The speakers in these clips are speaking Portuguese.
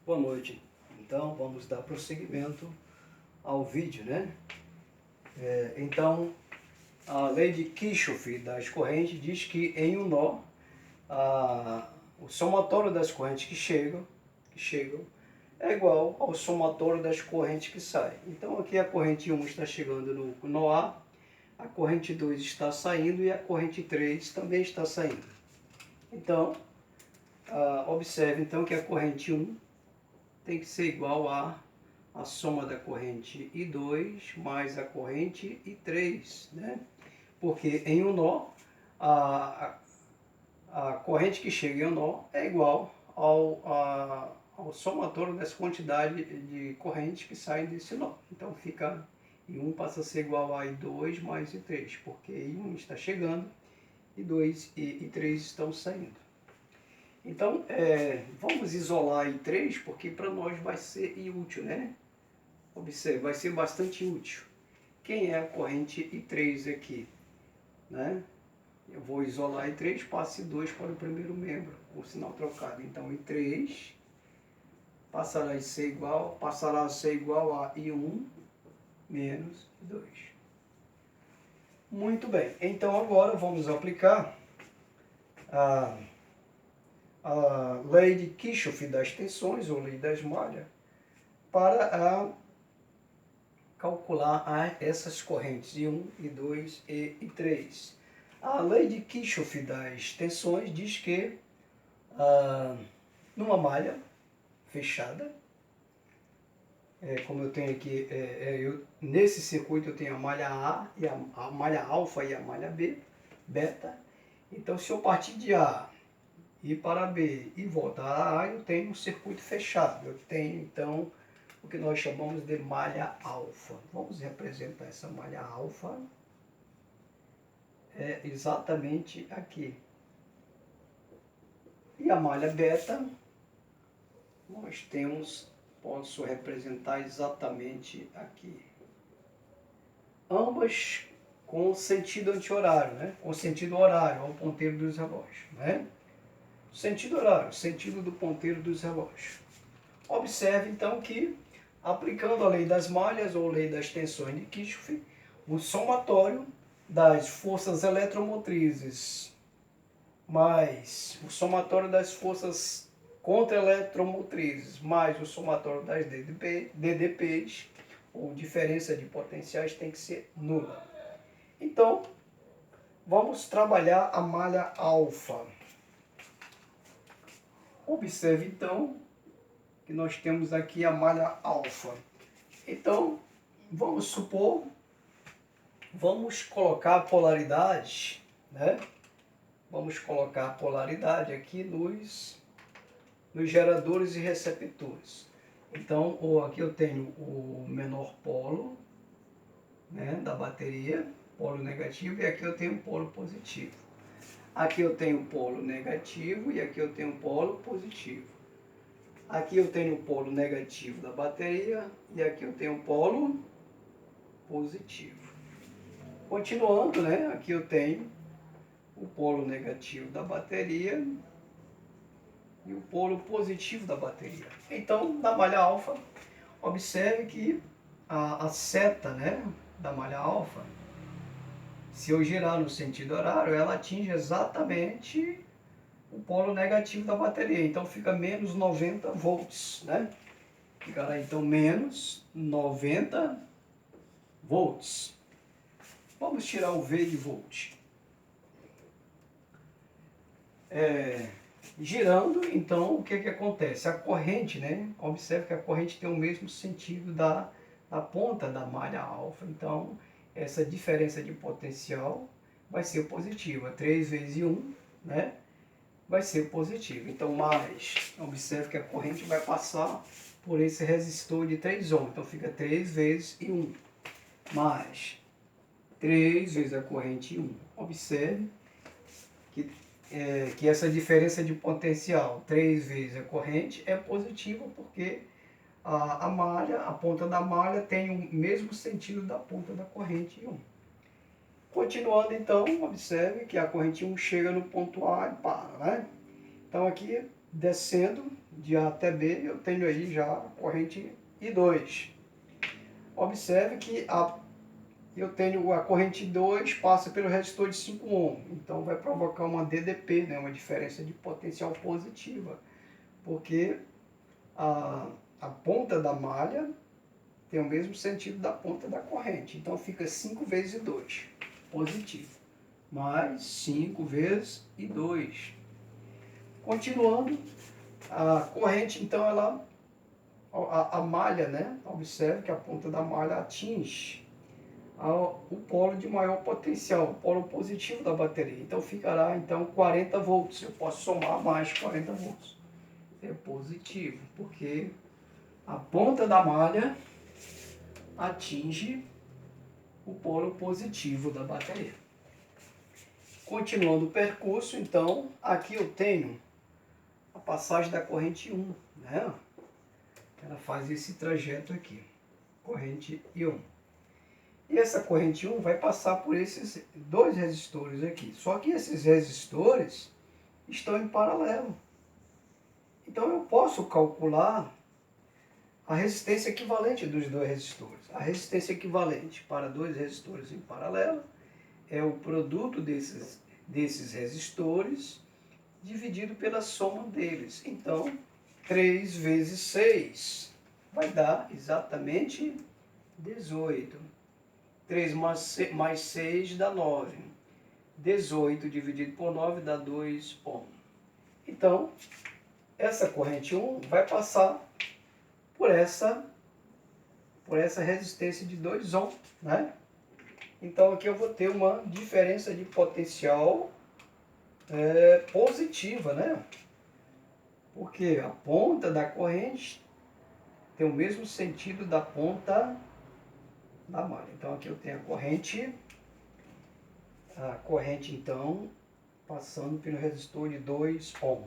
Boa noite. Então, vamos dar prosseguimento ao vídeo, né? Então, a lei de Kirchhoff das correntes diz que em um nó, o somatório das correntes que chegam é igual ao somatório das correntes que saem. Então, aqui a corrente 1 está chegando no nó a corrente 2 está saindo e a corrente 3 também está saindo. Então, observe então que a corrente 1 tem que ser igual a soma da corrente I2 mais a corrente I3, né? Porque em um nó, a corrente que chega em um nó é igual ao somatório das quantidades de correntes que saem desse nó. Então fica I1 passa a ser igual a I2 mais I3, porque I1 está chegando, I2 e I3 estão saindo. Então, vamos isolar I3, porque para nós vai ser útil, né? Observe, vai ser bastante útil. Quem é a corrente I3 aqui? Né? Eu vou isolar I3, passo I2 para o primeiro membro, com o sinal trocado. Então, I3 passará a ser igual a I1 menos I2. Muito bem, então agora vamos aplicar a lei de Kirchhoff das tensões, ou lei das malhas, para calcular essas correntes I1, I2 e I3. A lei de Kirchhoff das tensões diz que numa malha fechada, como eu tenho aqui, nesse circuito eu tenho a malha A, e a malha alfa e a malha beta. Então, se eu partir de A, ir para B e voltar a eu tenho um circuito fechado. Eu tenho, então, o que nós chamamos de malha alfa. Vamos representar essa malha alfa. É exatamente aqui. E a malha beta, posso representar exatamente aqui. Ambas com sentido anti-horário, né? Com sentido horário, ao ponteiro dos relógios, né? Sentido horário, sentido do ponteiro dos relógios. Observe então que, aplicando a lei das malhas ou lei das tensões de Kirchhoff, o somatório das forças eletromotrizes mais o somatório das forças contra-eletromotrizes mais o somatório das DDPs, ou diferença de potenciais, tem que ser nula. Então, vamos trabalhar a malha alfa. Observe, então, que nós temos aqui a malha alfa. Então, vamos colocar a polaridade, né? Vamos colocar a polaridade aqui nos geradores e receptores. Então, aqui eu tenho o menor polo, né, da bateria, polo negativo, e aqui eu tenho o polo positivo. Aqui eu tenho o polo negativo e aqui eu tenho o polo positivo. Aqui eu tenho o polo negativo da bateria e aqui eu tenho o polo positivo. Continuando, né? Aqui eu tenho o polo negativo da bateria e o polo positivo da bateria. Então, na malha alfa, observe que a seta, né, da malha alfa, se eu girar no sentido horário, ela atinge exatamente o polo negativo da bateria. Então fica menos 90 volts, né? Ficará então menos 90 volts. Vamos tirar o V de volt. Girando, então, o que acontece? A corrente, né? Observe que a corrente tem o mesmo sentido da ponta da malha alfa. Então, essa diferença de potencial vai ser positiva. 3 vezes 1, né? Vai ser positivo. Então, observe que a corrente vai passar por esse resistor de 3 ohms. Então, fica 3 vezes 1, mais 3 vezes a corrente 1. Observe que essa diferença de potencial, 3 vezes a corrente, é positiva, porque a ponta da malha tem o mesmo sentido da ponta da corrente 1. Continuando, então, observe que a corrente 1 chega no ponto A e para, né? Então, aqui, descendo de A até B, eu tenho aí já a corrente I2. Observe que eu tenho a corrente 2 passa pelo resistor de 5 ohm, então vai provocar uma DDP, né, uma diferença de potencial positiva, porque a ponta da malha tem o mesmo sentido da ponta da corrente, então fica 5 vezes 2, positivo, mais 5 vezes I2. Continuando, a corrente, então, a malha, né, observe que a ponta da malha atinge o polo de maior potencial, o polo positivo da bateria. Então ficará então 40 volts. Eu posso somar mais 40 volts. É positivo, porque a ponta da malha atinge o polo positivo da bateria. Continuando o percurso, então, aqui eu tenho a passagem da corrente 1, né? Ela faz esse trajeto aqui, corrente I1. E essa corrente 1 vai passar por esses dois resistores aqui. Só que esses resistores estão em paralelo. Então eu posso calcular a resistência equivalente dos dois resistores. A resistência equivalente para dois resistores em paralelo é o produto desses resistores dividido pela soma deles. Então, 3 vezes 6 vai dar exatamente 18. 3 mais 6 dá 9. 18 dividido por 9 dá 2 ohm. Então, essa corrente 1 vai passar por essa resistência de 2 ohm, né? Então, aqui eu vou ter uma diferença de potencial positiva, né? Porque a ponta da corrente tem o mesmo sentido da ponta da malha. Então aqui eu tenho a corrente então passando pelo resistor de 2 ohm.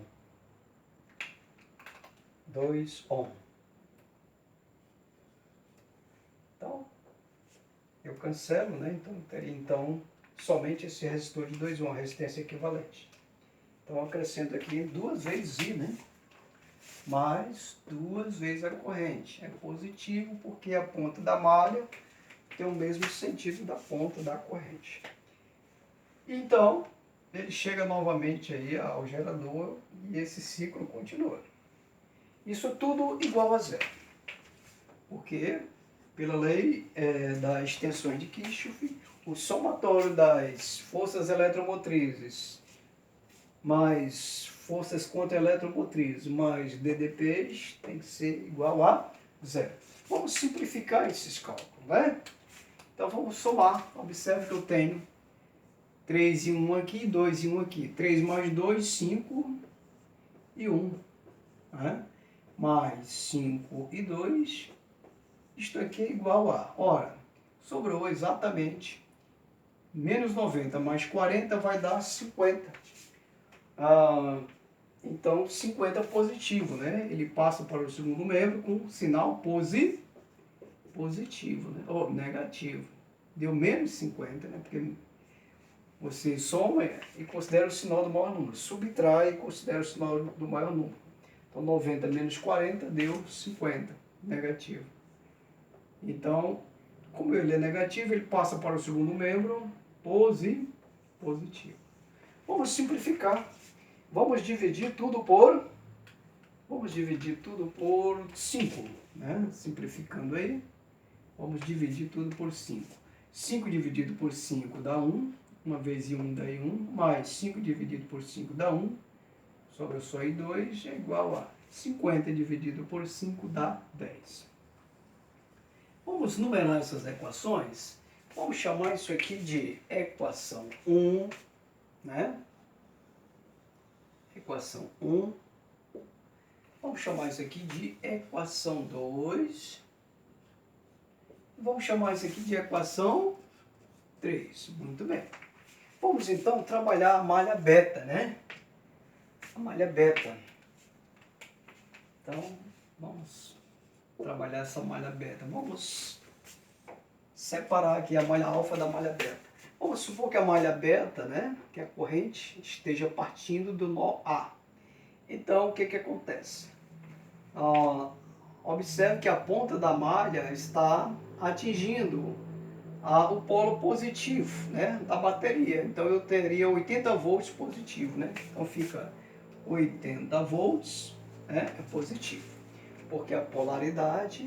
2 ohm. Então, eu cancelo, né? Então teria somente esse resistor de 2 ohm, a resistência equivalente. Então eu acrescento aqui 2 vezes I, né? Mais 2 vezes a corrente. É positivo porque a ponta da malha tem o mesmo sentido da ponta da corrente. Então, ele chega novamente aí ao gerador e esse ciclo continua. Isso tudo igual a zero. Porque, pela lei das extensões de Kirchhoff, o somatório das forças eletromotrizes mais forças contra-eletromotrizes mais DDPs tem que ser igual a zero. Vamos simplificar esses cálculos, né? Então vamos somar. Observe que eu tenho 3 e 1 aqui, 2 e 1 aqui. 3 mais 2, 5 e 1. Né? Mais 5 e 2. Isto aqui é igual a... Ora, sobrou exatamente menos 90 mais 40 vai dar 50. Então 50 positivo, né? Ele passa para o segundo membro com sinal positivo, né? Ou negativo. Deu menos 50, né? Porque você soma e considera o sinal do maior número. Subtrai e considera o sinal do maior número. Então 90 menos 40 deu 50, negativo. Então, como ele é negativo, ele passa para o segundo membro positivo. Vamos simplificar. Vamos dividir tudo por 5, né? Simplificando aí, vamos dividir tudo por 5. 5 dividido por 5 dá 1, 1 vezes 1 dá 1, mais 5 dividido por 5 dá 1, sobra só aí 2, é igual a 50 dividido por 5 dá 10. Vamos numerar essas equações. Vamos chamar isso aqui de equação 1, né? Equação 1. Vamos chamar isso aqui de equação 2. Vamos chamar isso aqui de equação 3. Muito bem. Vamos então trabalhar a malha beta, né? A malha beta. Então, vamos trabalhar essa malha beta. Vamos separar aqui a malha alfa da malha beta. Vamos supor que a malha beta, né, que a corrente esteja partindo do nó A. Então, o que acontece? observe que a ponta da malha está atingindo o polo positivo, né, da bateria. Então eu teria 80 volts positivo, né? Então fica 80 volts, né, é positivo, porque a polaridade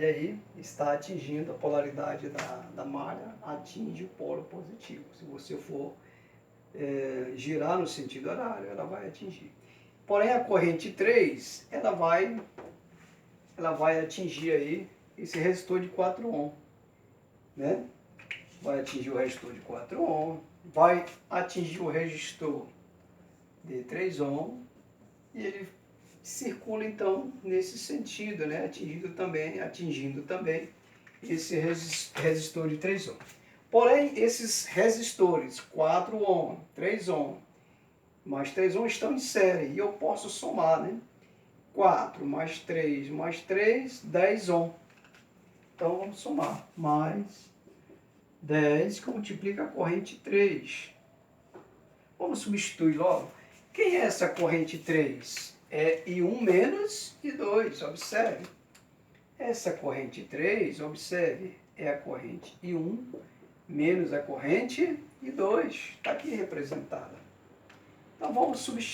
aí está atingindo, a polaridade da malha atinge o polo positivo. Se você for girar no sentido horário, ela vai atingir. Porém, a corrente 3, ela vai atingir aí esse resistor de 4 ohm, né? Vai atingir o resistor de 4 ohm, vai atingir o resistor de 3 ohm, e ele circula então nesse sentido, né? Atingindo também esse resistor de 3 ohm. Porém, esses resistores 4 ohm, 3 ohm, mais 3 ohm estão em série, e eu posso somar, né? 4 mais 3 mais 3, 10 ohm. Então vamos somar. Mais 10 que multiplica a corrente 3. Vamos substituir logo. Quem é essa corrente 3? É I1 menos I2, observe. Essa corrente 3, observe, é a corrente I1 menos a corrente I2. Está aqui representada. Então vamos substituir